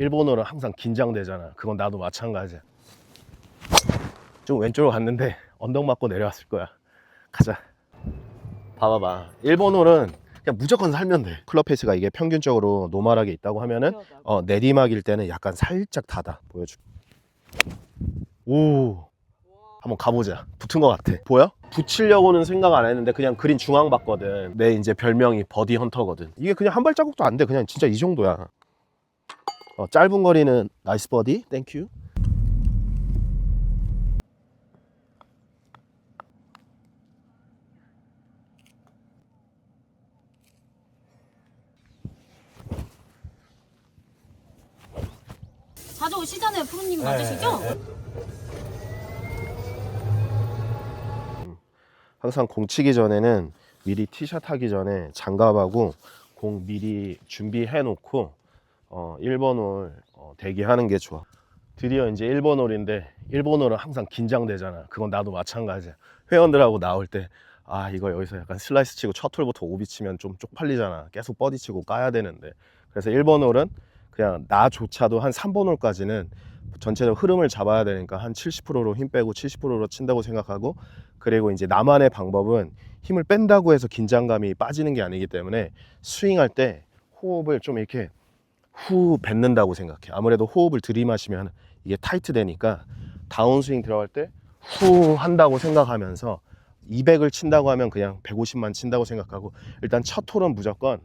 일본어는 항상 긴장되잖아. 그건 나도 마찬가지야. 좀 왼쪽으로 갔는데 언덕 맞고 내려왔을 거야. 가자. 봐봐봐. 일본어는 그냥 무조건 살면 돼. 클럽 페이스가 이게 평균적으로 노멀하게 있다고 하면은 내리막일 때는 약간 살짝 닫아. 보여줄게. 오, 한번 가보자. 붙은 것 같아. 보여? 붙이려고는 생각 안 했는데 그냥 그린 중앙 봤거든. 내 이제 별명이 버디 헌터거든. 이게 그냥 한 발자국도 안 돼. 그냥 진짜 이 정도야. 짧은 거리는 나이스 버디, 땡큐. 자주 오시잖아요, 프로님 맞으시죠? 항상 공 치기 전에는 미리 티샷 하기 전에 장갑하고 공 미리 준비해 놓고 1번 홀 대기하는 게 좋아. 드디어 이제 1번 홀인데 1번 홀은 항상 긴장되잖아. 그건 나도 마찬가지야. 회원들하고 나올 때 이거 여기서 약간 슬라이스 치고 첫 홀부터 오비 치면 좀 쪽팔리잖아. 계속 버디 치고 까야 되는데. 그래서 1번 홀은 그냥 나조차도 한 3번 홀까지는 전체적 흐름을 잡아야 되니까 한 70%로 힘 빼고 70%로 친다고 생각하고, 그리고 이제 나만의 방법은 힘을 뺀다고 해서 긴장감이 빠지는 게 아니기 때문에 스윙할 때 호흡을 좀 이렇게 후 뱉는다고 생각해. 아무래도 호흡을 들이마시면 이게 타이트 되니까 다운스윙 들어갈 때 후 한다고 생각하면서 200을 친다고 하면 그냥 150만 친다고 생각하고, 일단 첫 홀은 무조건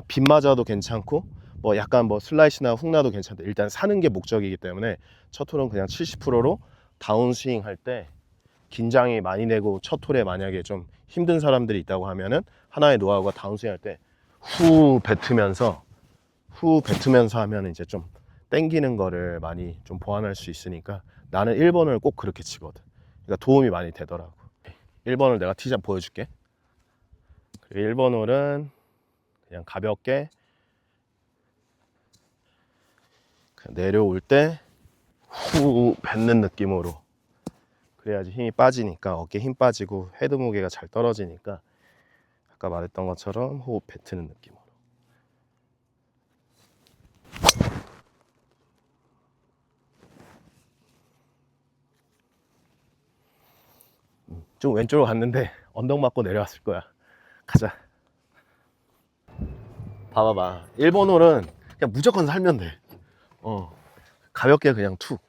빗 맞아도 괜찮고 뭐 약간 뭐 슬라이스나 훅 나도 괜찮다. 일단 사는 게 목적이기 때문에 첫 홀은 그냥 70%로 다운스윙 할 때 긴장이 많이 되고, 첫 홀에 만약에 좀 힘든 사람들이 있다고 하면은 하나의 노하우가 다운스윙 할 때 후 뱉으면서 하면 이제 좀 땡기는 거를 많이 좀 보완할 수 있으니까 나는 1번을 꼭 그렇게 치거든. 그러니까 도움이 많이 되더라고. 1번을 내가 티샷 보여줄게. 1번 홀은 그냥 가볍게 그냥 내려올 때 후 뱉는 느낌으로, 그래야지 힘이 빠지니까, 어깨 힘 빠지고 헤드 무게가 잘 떨어지니까 아까 말했던 것처럼 호흡 뱉는 느낌으로. 좀 왼쪽으로 갔는데 언덕 맞고 내려왔을 거야. 가자. 봐봐봐. 1번 홀은 그냥 무조건 살면 돼. 가볍게 그냥 툭.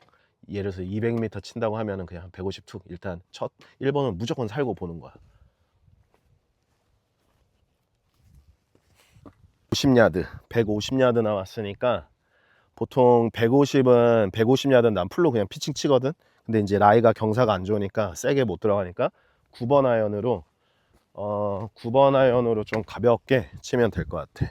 예를 들어서 200m 친다고 하면은 그냥 150 툭. 일단 첫 1번은 무조건 살고 보는 거야. 50야드, 150야드 나왔으니까 보통 150은 150야드는 난 풀로 그냥 피칭 치거든. 근데 이제 라이가 경사가 안 좋으니까 세게 못 들어가니까 9번 아이언으로 9번 아이언으로 좀 가볍게 치면 될 것 같아.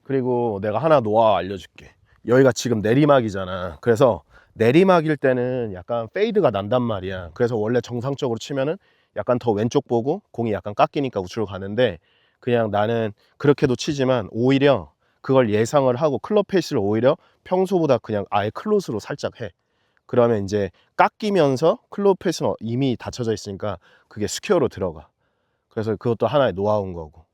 그리고 내가 하나 노하우 알려줄게. 여기가 지금 내리막이잖아. 그래서 내리막일 때는 약간 페이드가 난단 말이야. 그래서 원래 정상적으로 치면은 약간 더 왼쪽 보고 공이 약간 깎이니까 우측으로 가는데, 그냥 나는 그렇게도 치지만 오히려 그걸 예상을 하고 클럽 페이스를 오히려 평소보다 그냥 아예 클로스로 살짝 해. 그러면 이제 깎이면서 클럽 페이스는 이미 닫혀져 있으니까 그게 스퀘어로 들어가. 그래서 그것도 하나의 노하우인 거고.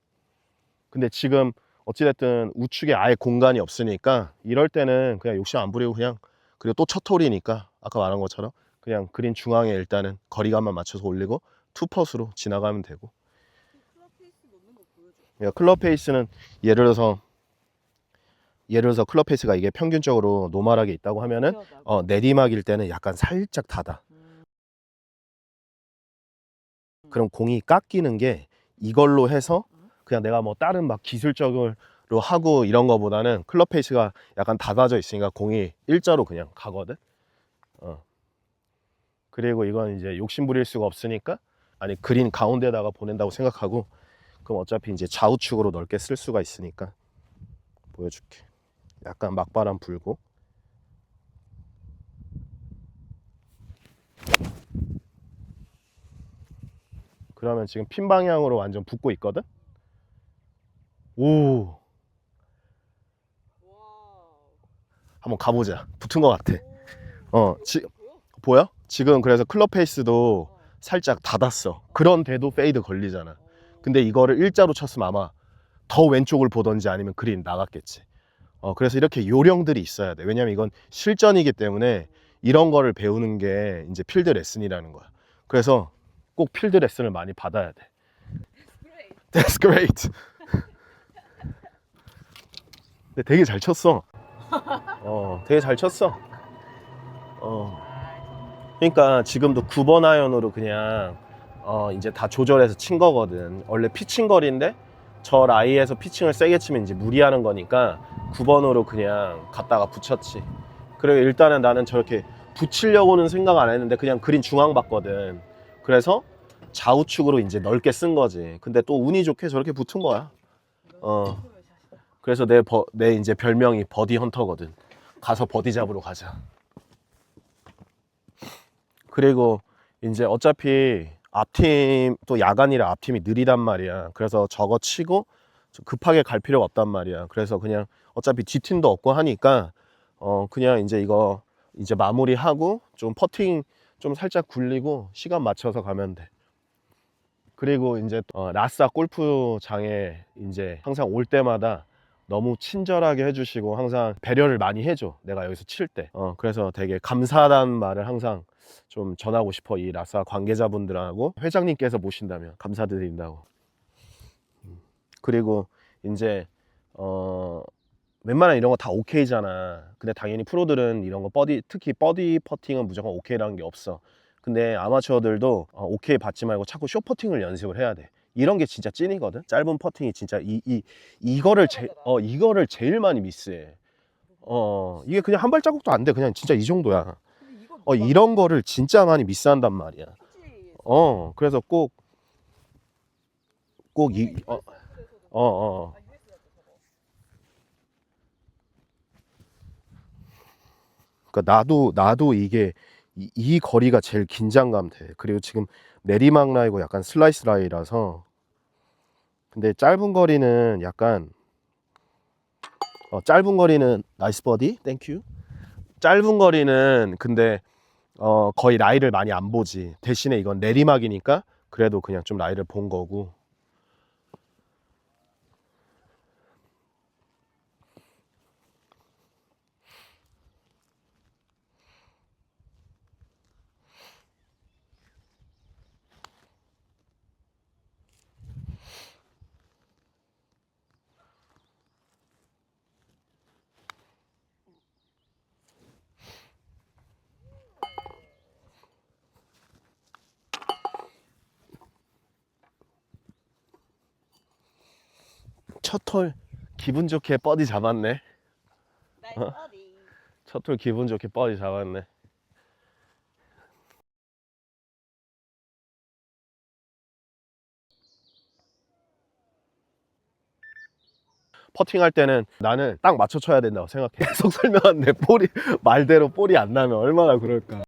근데 지금 어찌됐든 우측에 아예 공간이 없으니까 이럴 때는 그냥 욕심 안 부리고 그냥, 그리고 또 첫 홀이니까 아까 말한 것처럼 그냥 그린 중앙에 일단은 거리감만 맞춰서 올리고 투퍼스로 지나가면 되고. 그러니까 클럽 페이스는 예를 들어서 클럽 페이스가 이게 평균적으로 노멀하게 있다고 하면은 내리막일 때는 약간 살짝 닫아. 그럼 공이 깎이는 게 이걸로 해서 그냥 내가 뭐 다른 막 기술적으로 하고 이런 거보다는 클럽 페이스가 약간 닫아져 있으니까 공이 일자로 그냥 가거든. 그리고 이건 이제 욕심 부릴 수가 없으니까, 아니 그린 가운데다가 보낸다고 생각하고, 그럼 어차피 이제 좌우측으로 넓게 쓸 수가 있으니까 보여줄게. 약간 막바람 불고. 그러면 지금 핀 방향으로 완전 붙고 있거든. 오, 한번 가보자. 붙은 것 같아. 보여? 지금 그래서 클럽 페이스도 살짝 닫았어. 그런데도 페이드 걸리잖아. 근데 이거를 일자로 쳤으면 아마 더 왼쪽을 보던지 아니면 그린 나갔겠지. 그래서 이렇게 요령들이 있어야 돼. 왜냐면 이건 실전이기 때문에 이런 거를 배우는 게 이제 필드 레슨이라는 거야. 그래서 꼭 필드 레슨을 많이 받아야 돼. That's great. 근데 되게 잘 쳤어. 되게 잘 쳤어. 그러니까 지금도 9번 아이언으로 그냥 이제 다 조절해서 친 거거든. 원래 피칭 거리인데 저 라이에서 피칭을 세게 치면 이제 무리하는 거니까 9번으로 그냥 갖다가 붙였지. 그리고 일단은 나는 저렇게 붙이려고는 생각 안 했는데 그냥 그린 중앙 봤거든. 그래서 좌우측으로 이제 넓게 쓴 거지. 근데 또 운이 좋게 저렇게 붙은 거야. 그래서 내 이제 별명이 버디 헌터거든. 가서 버디 잡으러 가자. 그리고 이제 어차피 앞팀 또 야간이라 앞팀이 느리단 말이야. 그래서 저거 치고 급하게 갈 필요가 없단 말이야. 그래서 그냥 어차피 뒷팀도 없고 하니까 그냥 이제 이거 이제 마무리하고 좀 퍼팅 좀 살짝 굴리고 시간 맞춰서 가면 돼. 그리고 이제 라싸 골프장에 이제 항상 올 때마다 너무 친절하게 해주시고 항상 배려를 많이 해줘. 내가 여기서 칠 때. 그래서 되게 감사하다는 말을 항상 좀 전하고 싶어. 이 라싸 관계자분들하고 회장님께서 모신다면 감사드린다고. 그리고 이제 웬만한 이런 거 다 오케이잖아. 근데 당연히 프로들은 이런 거 특히 버디 퍼팅은 무조건 오케이라는 게 없어. 근데 아마추어들도 오케이 받지 말고 자꾸 숏 퍼팅을 연습을 해야 돼. 이런 게 진짜 찐이거든. 짧은 퍼팅이 진짜 이거를 제일 많이 미스해. 이게 그냥 한 발자국도 안 돼. 그냥 진짜 이 정도야. 이런 거를 진짜 많이 미스한단 말이야. 그래서 그러니까 나도 이게 이 거리가 제일 긴장감 돼. 그리고 지금 내리막 라이고 약간 슬라이스 라이라서. 근데 짧은 거리는 약간 짧은 거리는 나이스 버디, 땡큐. 짧은 거리는 근데 거의 라이를 많이 안 보지. 대신에 이건 내리막이니까 그래도 그냥 좀 라이를 본 거고. 첫 홀 기분 좋게 버디 잡았네. 첫 홀 기분 좋게 버디 잡았네. 퍼팅할 때는 나는 딱 맞춰 쳐야 된다고 생각해. 계속 설명하는데 말대로 볼이 안 나면 얼마나 그럴까.